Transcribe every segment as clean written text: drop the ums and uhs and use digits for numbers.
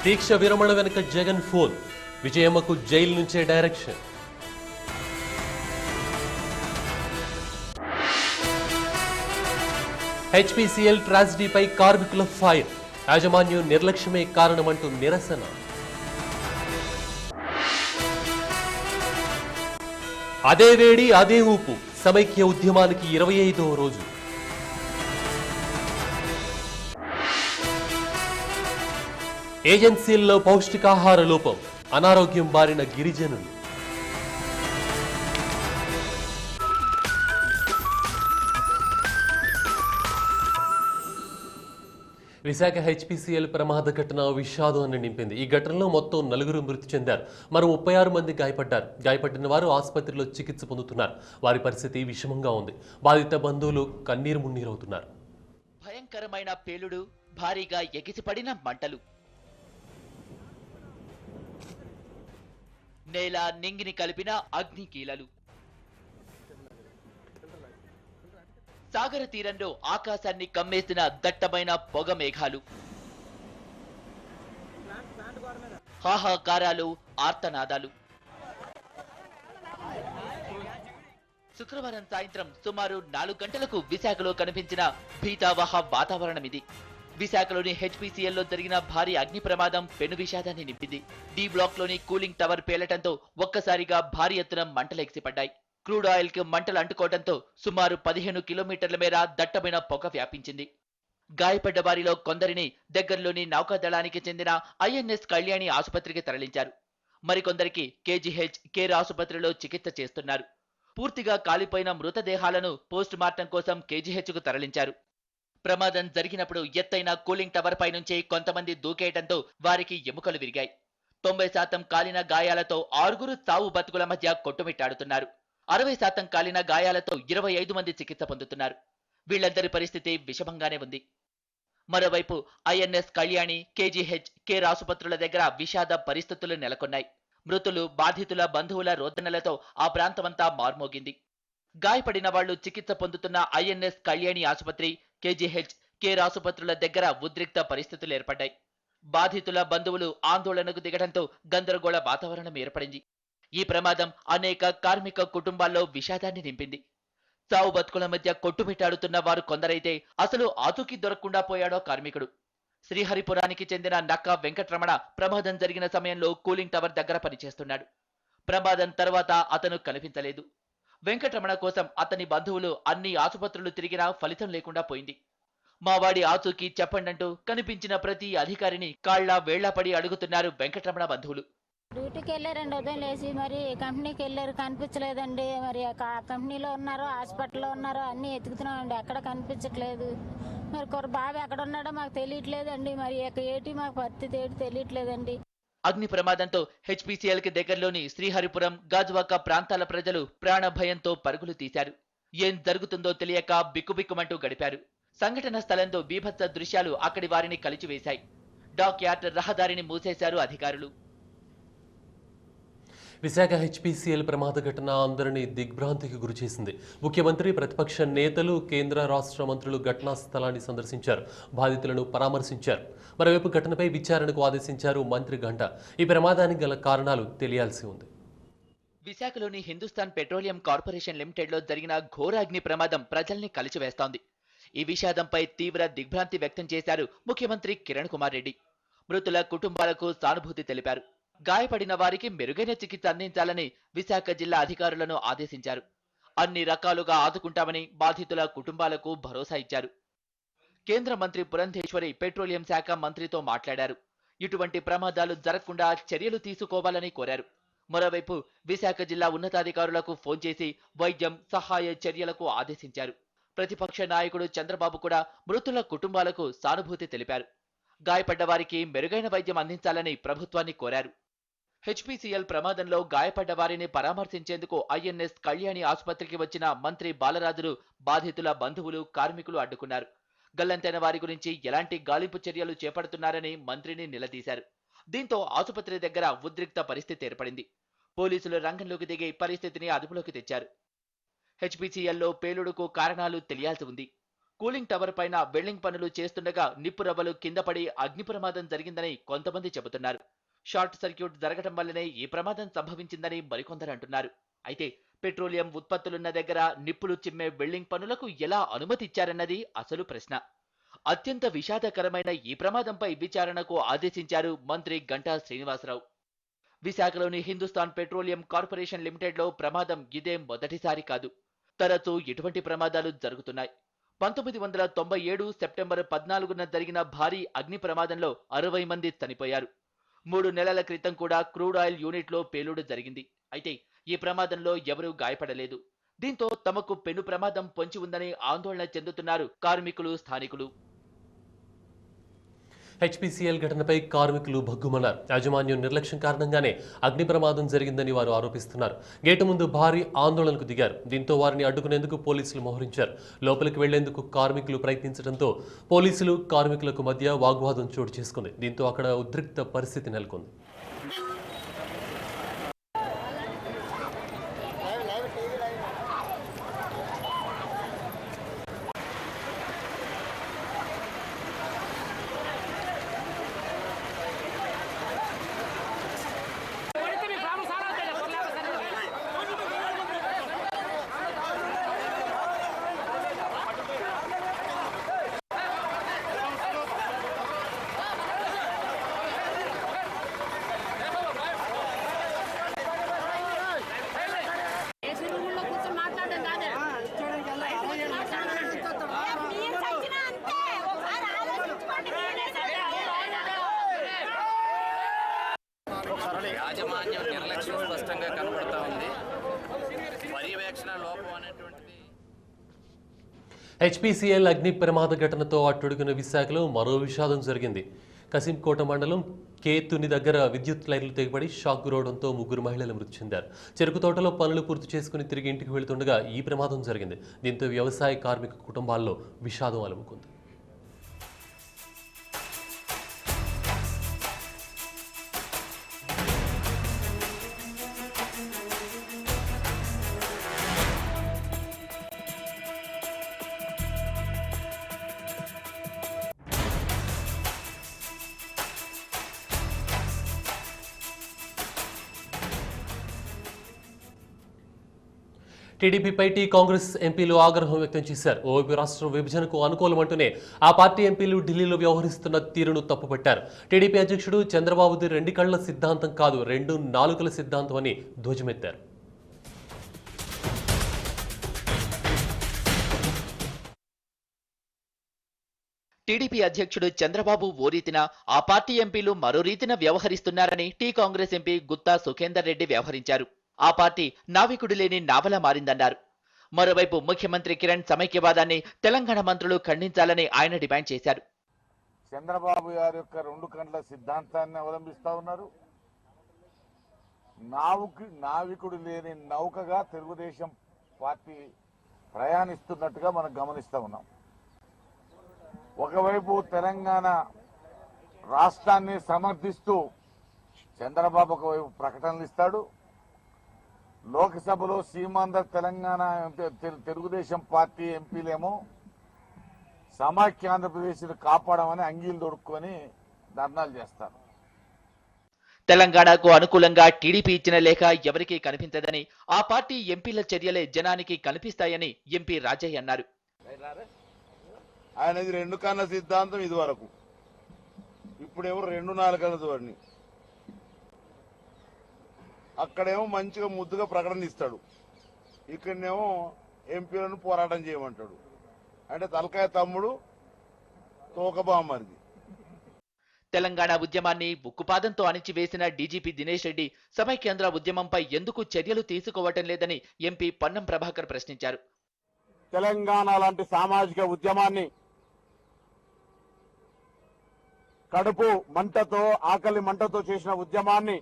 దీక్ష విరమణ వెనుక Jagan phone, విజయమ్మకు jail నుంచే డైరెక్షన్. హెచ్పీసీఎల్ ట్రాజడీపై కార్మికుల ఫైర్, యాజమాన్యం నిర్లక్ష్యమే కారణమంటూ నిరసన. అదే వేడి అదే ఊపు, సమైక్య ఉద్యమానికి 25వ రోజు. ఏజెన్సీల్లో పౌష్టికాహార లోపం, అనారోగ్యం బారిన గిరిజనులు. విశాఖ హెచ్పీసీఎల్ ప్రమాద ఘటన విషాదాన్ని నింపింది. ఈ ఘటనలో మొత్తం 4 మృతి చెందారు, మరో 36 మంది గాయపడ్డారు. గాయపడిన వారు ఆసుపత్రిలో చికిత్స పొందుతున్నారు. వారి పరిస్థితి విషమంగా ఉంది. బాధిత బంధువులు కన్నీరు మున్నీరవుతున్నారు. భయంకరమైన పేలుడు, భారీగా ఎగిసిపడిన మంటలు, నేల నింగిని కలిపిన అగ్నికీలలు. సాగర తీరంలో ఆకాశాన్ని కమ్మేసిన దట్టమైన పొగ మేఘాలు, హాహాకారాలు, ఆర్తనాదాలు. శుక్రవారం సాయంత్రం సుమారు 4 గంటలకు విశాఖలో కనిపించిన భీతావహ వాతావరణం ఇది. విశాఖలోని హెచ్పీసీఎల్లో జరిగిన భారీ అగ్ని ప్రమాదం పెను విషాదాన్ని నింపింది. డి బ్లాక్ లోని కూలింగ్ టవర్ పేలటంతో ఒక్కసారిగా భారీ ఎత్తున మంటలు ఎగిసిపడ్డాయి. క్రూడ్ ఆయిల్ కి మంటలు అంటుకోవడంతో సుమారు 15 కిలోమీటర్ల మేర దట్టమైన పొగ వ్యాపించింది. గాయపడ్డ వారిలో కొందరిని దగ్గరలోని నౌకాదళానికి చెందిన ఐఎన్ఎస్ కళ్యాణి ఆసుపత్రికి తరలించారు. మరికొందరికి కేజీహెచ్ కేర్ ఆసుపత్రిలో చికిత్స చేస్తున్నారు. పూర్తిగా కాలిపోయిన మృతదేహాలను పోస్ట్ మార్టం కోసం కేజీహెచ్ కు తరలించారు. ప్రమాదం జరిగినప్పుడు ఎత్తైన కూలింగ్ టవర్ పై నుంచి కొంతమంది దూకేయడంతో వారికి ఎముకలు విరిగాయి. 90% కాలిన గాయాలతో 6 చావు బతుకుల మధ్య కొట్టుమిట్టాడుతున్నారు. 60% కాలిన గాయాలతో 25 మంది చికిత్స పొందుతున్నారు. వీళ్లందరి పరిస్థితి విషమంగానే ఉంది. మరోవైపు ఐఎన్ఎస్ కళ్యాణి, కేజీహెచ్ కేర్ ఆసుపత్రుల దగ్గర విషాద పరిస్థితులు నెలకొన్నాయి. మృతులు, బాధితుల బంధువుల రోదనలతో ఆ ప్రాంతమంతా మార్మోగింది. గాయపడిన వాళ్లు చికిత్స పొందుతున్న ఐఎన్ఎస్ కళ్యాణి ఆసుపత్రి, కేజీహెచ్ కేర్ ఆసుపత్రుల దగ్గర ఉద్రిక్త పరిస్థితులు ఏర్పడ్డాయి. బాధితుల బంధువులు ఆందోళనకు దిగడంతో గందరగోళ వాతావరణం ఏర్పడింది. ఈ ప్రమాదం అనేక కార్మిక కుటుంబాల్లో విషాదాన్ని నింపింది. చావు బతుకుల మధ్య కొట్టుమిట్టాడుతున్న వారు కొందరైతే అసలు ఆచూకీ దొరకకుండా పోయాడో కార్మికుడు. శ్రీహరిపురానికి చెందిన నక్కా వెంకటరమణ ప్రమాదం జరిగిన సమయంలో కూలింగ్ టవర్ దగ్గర పనిచేస్తున్నాడు. ప్రమాదం తర్వాత అతను కనిపించలేదు. వెంకటరమణ కోసం అతని బంధువులు అన్ని ఆసుపత్రులు తిరిగినా ఫలితం లేకుండా పోయింది. మావాడి ఆచూకీ చెప్పండంటూ కనిపించిన ప్రతి అధికారిని కాళ్ల వేళ్లపడి అడుగుతున్నారు వెంకటరమణ బంధువులు. డ్యూటీకి వెళ్ళారండి, ఉదయం లేచి మరి కంపెనీకి వెళ్ళారు, కనిపించలేదండి. మరి కంపెనీలో ఉన్నారో హాస్పిటల్లో ఉన్నారో అన్ని ఎతుకుతున్నామండి, ఎక్కడ కనిపించట్లేదు. మరి బాబు ఎక్కడ ఉన్నాడో మాకు తెలియట్లేదండి. మరి ఏటి మాకు పరిస్థితి ఏంటి తెలియట్లేదండి. అగ్ని ప్రమాదంతో హెచ్పీసీఎల్ కి దగ్గరలోని శ్రీహరిపురం, గాజువాక ప్రాంతాల ప్రజలు ప్రాణ భయంతో పరుగులు తీశారు. ఏం జరుగుతుందో తెలియక బిక్కుబిక్కుమంటూ గడిపారు. సంఘటన స్థలంతో బీభత్స దృశ్యాలు అక్కడి వారిని కలిచివేశాయి. డాక్ యార్డ్ రహదారిని మూసేశారు అధికారులు. విశాఖ హెచ్పీసీఎల్ ప్రమాద ఘటన అందరినీ దిగ్భ్రాంతికి గురిచేసింది. ముఖ్యమంత్రి, ప్రతిపక్ష నేతలు, కేంద్ర రాష్ట్ర మంత్రులు ఘటనా స్థలాన్ని సందర్శించారు, బాధితులను పరామర్శించారు. మరోవైపు ఘటనపై విచారణకు ఆదేశించారు మంత్రి గంట. ఈ ప్రమాదానికి గల కారణాలు తెలియాల్సి ఉంది. విశాఖలోని హిందుస్థాన్ పెట్రోలియం కార్పొరేషన్ లిమిటెడ్ లో జరిగిన ఘోర అగ్ని ప్రమాదం ప్రజల్ని కలిచివేస్తోంది. ఈ విషాదంపై తీవ్ర దిగ్భ్రాంతి వ్యక్తం చేశారు ముఖ్యమంత్రి కిరణ్ కుమార్ రెడ్డి. మృతుల కుటుంబాలకు సానుభూతి తెలిపారు. గాయపడిన వారికి మెరుగైన చికిత్స అందించాలని విశాఖ జిల్లా అధికారులను ఆదేశించారు. అన్ని రకాలుగా ఆదుకుంటామని బాధితుల కుటుంబాలకు భరోసా ఇచ్చారు. కేంద్ర మంత్రి పురంధేశ్వరి పెట్రోలియం శాఖ మంత్రితో మాట్లాడారు. ఇటువంటి ప్రమాదాలు జరగకుండా చర్యలు తీసుకోవాలని కోరారు. మరోవైపు విశాఖ జిల్లా ఉన్నతాధికారులకు ఫోన్ చేసి వైద్యం, సహాయ చర్యలకు ఆదేశించారు. ప్రతిపక్ష నాయకుడు చంద్రబాబు కూడా మృతుల కుటుంబాలకు సానుభూతి తెలిపారు. గాయపడ్డ వారికి మెరుగైన వైద్యం అందించాలని ప్రభుత్వాన్ని కోరారు. హెచ్పీసీఎల్ ప్రమాదంలో గాయపడ్డ వారిని పరామర్శించేందుకు ఐఎన్ఎస్ కళ్యాణి ఆసుపత్రికి వచ్చిన మంత్రి బాలరాజును బాధితుల బంధువులు, కార్మికులు అడ్డుకున్నారు. గల్లంతైన వారి గురించి ఎలాంటి గాలింపు చర్యలు చేపడుతున్నారని మంత్రిని నిలదీశారు. దీంతో ఆసుపత్రి దగ్గర ఉద్రిక్త పరిస్థితి ఏర్పడింది. పోలీసులు రంగంలోకి దిగి పరిస్థితిని అదుపులోకి తెచ్చారు. హెచ్పీసీఎల్లో పేలుడుకు కారణాలు తెలియాల్సి ఉంది. కూలింగ్ టవర్ పైన వెల్డింగ్ పనులు చేస్తుండగా నిప్పు రవ్వలు కింద పడి అగ్ని ప్రమాదం జరిగిందని కొంతమంది చెబుతున్నారు. షార్ట్ సర్క్యూట్ జరగడం వల్లనే ఈ ప్రమాదం సంభవించిందని మరికొందరు అంటున్నారు. అయితే పెట్రోలియం ఉత్పత్తులున్న దగ్గర నిప్పులు చిమ్మే వెల్డింగ్ పనులకు ఎలా అనుమతి ఇచ్చారన్నది అసలు ప్రశ్న. అత్యంత విషాదకరమైన ఈ ప్రమాదంపై విచారణకు ఆదేశించారు మంత్రి గంటా శ్రీనివాసరావు. విశాఖలోని హిందుస్థాన్ పెట్రోలియం కార్పొరేషన్ లిమిటెడ్లో ప్రమాదం ఇదే మొదటిసారి కాదు. తరచూ ఇటువంటి ప్రమాదాలు జరుగుతున్నాయి. 1997 సెప్టెంబర్ 14న జరిగిన భారీ అగ్ని ప్రమాదంలో 60 మంది చనిపోయారు. 3 నెలల క్రితం కూడా క్రూడ్ ఆయిల్ యూనిట్లో పేలుడు జరిగింది. అయితే ఈ ప్రమాదంలో ఎవరూ గాయపడలేదు. దీంతో తమకు పెను ప్రమాదం పొంచి ఉందని ఆందోళన చెందుతున్నారు కార్మికులు, స్థానికులు. హెచ్పీసీఎల్ ఘటనపై కార్మికులు భగ్గుమన్నారు. యాజమాన్యం నిర్లక్ష్యం కారణంగానే అగ్ని ప్రమాదం జరిగిందని వారు ఆరోపిస్తున్నారు. గేటు ముందు భారీ ఆందోళనకు దిగారు. దీంతో వారిని అడ్డుకునేందుకు పోలీసులు మోహరించారు. లోపలికి వెళ్లేందుకు కార్మికులు ప్రయత్నించడంతో పోలీసులు కార్మికులకు మధ్య వాగ్వాదం చోటు చేసుకుంది. దీంతో అక్కడ ఉద్రిక్త పరిస్థితి నెలకొంది. యాజమాన్యం నిర్లక్ష్యం స్పష్టంగా కనబడతా ఉంది. పర్యవేక్షణ లోపం అనేటువంటిది. హెచ్పీసీఎల్ అగ్ని ప్రమాద ఘటనతో అట్టుడుగున విశాఖలో మరో విషాదం జరిగింది. కసింకోట మండలం కేతుని దగ్గర విద్యుత్ లైన్లు తెగిపడి షాక్ గురవడంతో 3 మహిళలు మృతి చెందారు. చెరుకు తోటలో పనులు పూర్తి చేసుకుని తిరిగి ఇంటికి వెళ్తుండగా ఈ ప్రమాదం జరిగింది. దీంతో వ్యవసాయ కార్మిక కుటుంబాల్లో విషాదం అలుముకుంది. టీడీపీపై కాంగ్రెస్ ఎంపీలు ఆగ్రహం వ్యక్తం చేశారు. ఓవైపు రాష్ట్ర విభజనకు అనుకూలమంటూనే ఆ పార్టీ ఎంపీలు ఢిల్లీలో వ్యవహరిస్తున్న తీరును తప్పుపట్టారు. టీడీపీ అధ్యక్షుడు చంద్రబాబుది 2 కళ్ల సిద్ధాంతం కాదు, 2 నాలుకల సిద్ధాంతం అని ధ్వజమెత్తారు. టీడీపీ అధ్యక్షుడు చంద్రబాబు ఓ రీతిన, ఆ పార్టీ ఎంపీలు మరో రీతిన వ్యవహరిస్తున్నారని కాంగ్రెస్ ఎంపీ గుత్తా సుఖేందర్ రెడ్డి వ్యవహరించారు. ఆ పార్టీ నావికుడు లేని నావలా మారిందన్నారు. మరోవైపు ముఖ్యమంత్రి కిరణ్ సమైక్యవాదాన్ని తెలంగాణ మంత్రులు ఖండించాలని ఆయన డిమాండ్ చేశారు. చంద్రబాబు గారి యొక్క 2 కండ్ల సిద్ధాంతాన్ని అవలంబిస్తా ఉన్నారు. నావికుడు లేని నౌకగా తెలుగుదేశం పార్టీ ప్రయాణిస్తున్నట్టుగా మనం గమనిస్తా ఉన్నాం. ఒకవైపు తెలంగాణ రాష్ట్రాన్ని సమర్థిస్తూ చంద్రబాబు ఒకవైపు ప్రకటనలు ఇస్తాడు. లోక్సభలో సీమాంధ్ర తెలంగాణ తెలుగుదేశం పార్టీ ఎంపీలేమో సమాఖ్య ఆంధ్రప్రదేశ్ను కాపాడమని అంగీలు దొరుకుని ధర్నాలు చేస్తారు. తెలంగాణకు అనుకూలంగా టీడీపీ ఇచ్చిన లేఖ ఎవరికీ కనిపించదని, ఆ పార్టీ ఎంపీల చర్యలే జనానికి కనిపిస్తాయని ఎంపీ రాజయ్య అన్నారు. ఆయనది 2 కళ్ళ సిద్ధాంతం ఇది వరకు, ఇప్పుడేమో 2 నాలుకల ధోరణి. అక్కడేమో మంచిగా ముద్దుగా ప్రకటన ఇస్తాడు, ఇక్కడనేమో ఎంపీలను పోరాటం చేయమంటాడు. అంటే తలకాయ తమ్ముడు తోకబామరిది. తెలంగాణ ఉద్యమాన్ని ఉక్కుపాదంతో అణిచివేసిన డీజీపీ దినేష్ రెడ్డి సమైక్యాంధ్ర ఉద్యమంపై ఎందుకు చర్యలు తీసుకోవటం లేదని ఎంపీ పొన్నం ప్రభాకర్ ప్రశ్నించారు. తెలంగాణ లాంటి సామాజిక ఉద్యమాన్ని కడుపు మంటతో ఆకలి మంటతో చేసిన ఉద్యమాన్ని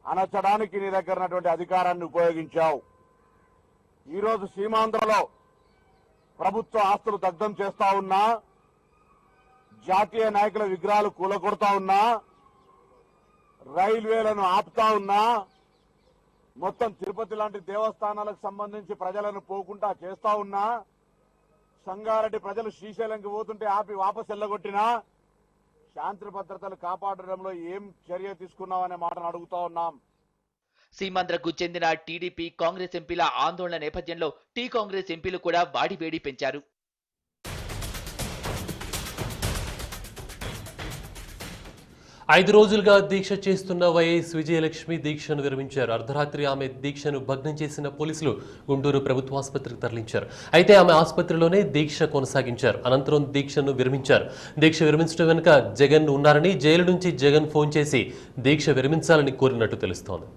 అణచడానికి నీ దగ్గర ఉన్నటువంటి అధికారాన్ని ఉపయోగించావు. ఈరోజు సీమాంధ్రలో ప్రభుత్వ ఆస్తులు దగ్ధం చేస్తా ఉన్నా, జాతీయ నాయకుల విగ్రహాలు కూలగొడతా ఉన్నా, రైల్వేలను ఆపుతా ఉన్నా, మొత్తం తిరుపతి లాంటి దేవస్థానాలకు సంబంధించి ప్రజలను పోకుండా చేస్తా ఉన్నా, సంగారెడ్డి ప్రజలు శ్రీశైలంకి పోతుంటే ఆపి వాపసు వెళ్ళగొట్టినా శాంతి భద్రతలు కాపాడడంలో ఏం చర్య తీసుకున్నామనే మాటను అడుగుతా ఉన్నాం. సీమాంధ్రకు చెందిన టీడీపీ కాంగ్రెస్ ఎంపీల ఆందోళన నేపథ్యంలో టీ కాంగ్రెస్ ఎంపీలు కూడా వాడివేడి పెంచారు. 5 రోజులుగా దీక్ష చేస్తున్న వైఎస్ విజయలక్ష్మి దీక్షను విరమించారు. అర్ధరాత్రి ఆమె దీక్షను భగ్నం చేసిన పోలీసులు గుంటూరు ప్రభుత్వ ఆసుపత్రికి తరలించారు. అయితే ఆమె ఆసుపత్రిలోనే దీక్ష కొనసాగించారు. అనంతరం దీక్షను విరమించారు. దీక్ష విరమించడం వెనుక జగన్ ఉన్నారని, జైలు నుంచి జగన్ ఫోన్ చేసి దీక్ష విరమించాలని కోరినట్టు తెలుస్తోంది.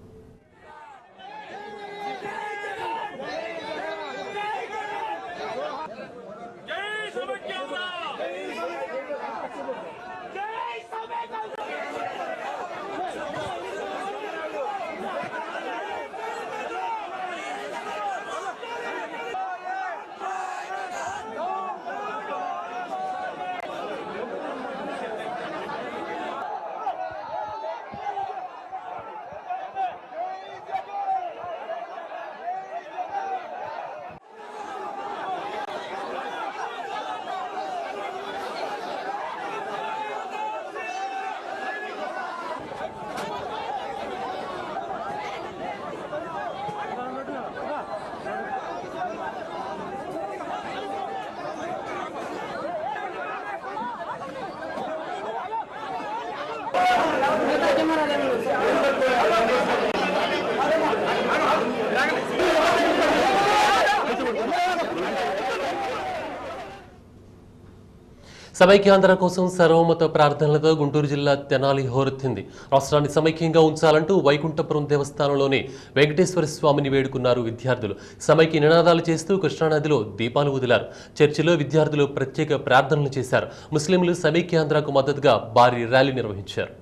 సమైక్యాంధ్ర కోసం సర్వమత ప్రార్థనలతో గుంటూరు జిల్లా తెనాలి హోరెత్తింది. రాష్ట్రాన్ని సమైక్యంగా ఉంచాలంటూ వైకుంఠపురం దేవస్థానంలోని వెంకటేశ్వర స్వామిని వేడుకున్నారు విద్యార్థులు. సమైక్య నినాదాలు చేస్తూ కృష్ణానదిలో దీపాలు వదిలారు. చర్చిలో విద్యార్థులు ప్రత్యేక ప్రార్థనలు చేశారు. ముస్లింలు సమైక్యాంధ్రకు మద్దతుగా భారీ ర్యాలీ నిర్వహించారు.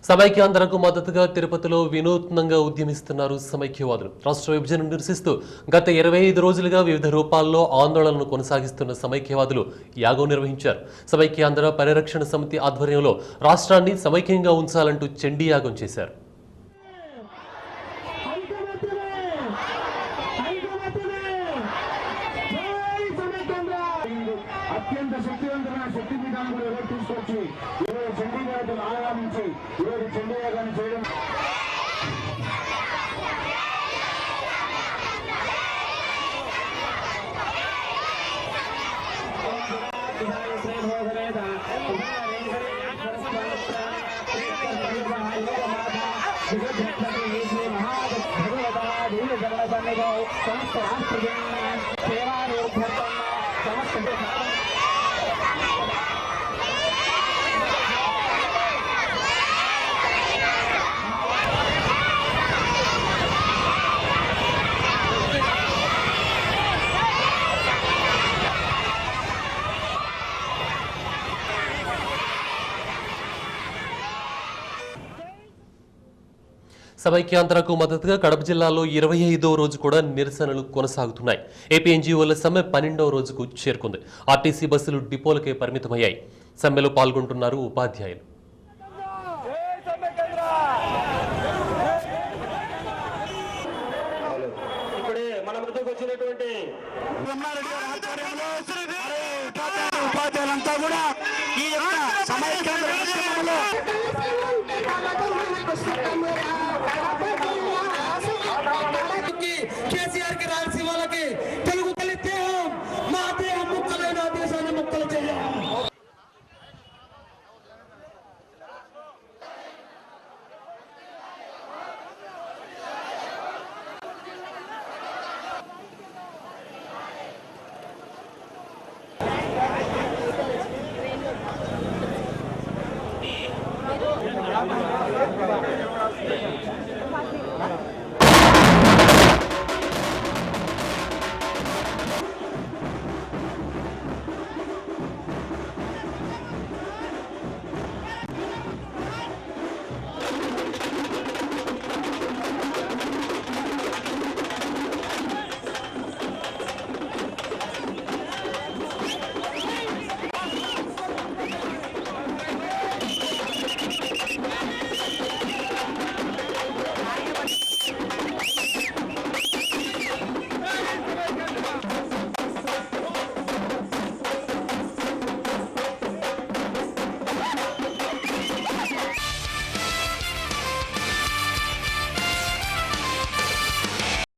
సమైక్యాంధ్రకు మద్దతుగా తిరుపతిలో వినూత్నంగా ఉద్యమిస్తున్నారు సమైక్యవాదులు. రాష్ట్ర విభజనను నిరసిస్తూ గత 25 రోజులుగా వివిధ రూపాల్లో ఆందోళనలు కొనసాగిస్తున్న సమైక్యవాదులు యాగం నిర్వహించారు. సమైక్యాంధ్ర పరిరక్షణ సమితి ఆధ్వర్యంలో రాష్ట్రాన్ని సమైక్యంగా ఉంచాలంటూ చండీ యాగం చేశారు. అత్యంత శక్తివంతమైన శక్తిపీఠాన్ని కూడా ఎవరు తీసుకొచ్చి ఈరోజు చండీగఢ్ ఆరాధించి ఈరోజు చండీగఢ్ చేయడం సమస్త రాష్ట్ర సేవా సమస్త సమైక్యాంధ్రకు మద్దతుగా కడప జిల్లాలో 25వ రోజు కూడా నిరసనలు కొనసాగుతున్నాయి. ఏపీ ఎన్జీఓల సమ్మె 12వ రోజుకు చేరుకుంది. ఆర్టీసీ బస్సులు డిపోలకే పరిమితమయ్యాయి. సమ్మెలో పాల్గొంటున్నారు ఉపాధ్యాయులు. ఉపాధ్యాయులంతా కూడా ఈ యొక్క సమైక్యాంధ్ర ఉద్యమంలో కేసీఆర్ కి రాయలసీమలకి తెలుగు తెలిస్తే మా దేహం ముక్కలైన దేశాన్ని ముక్కలు చేయాలి. వాళ్ళు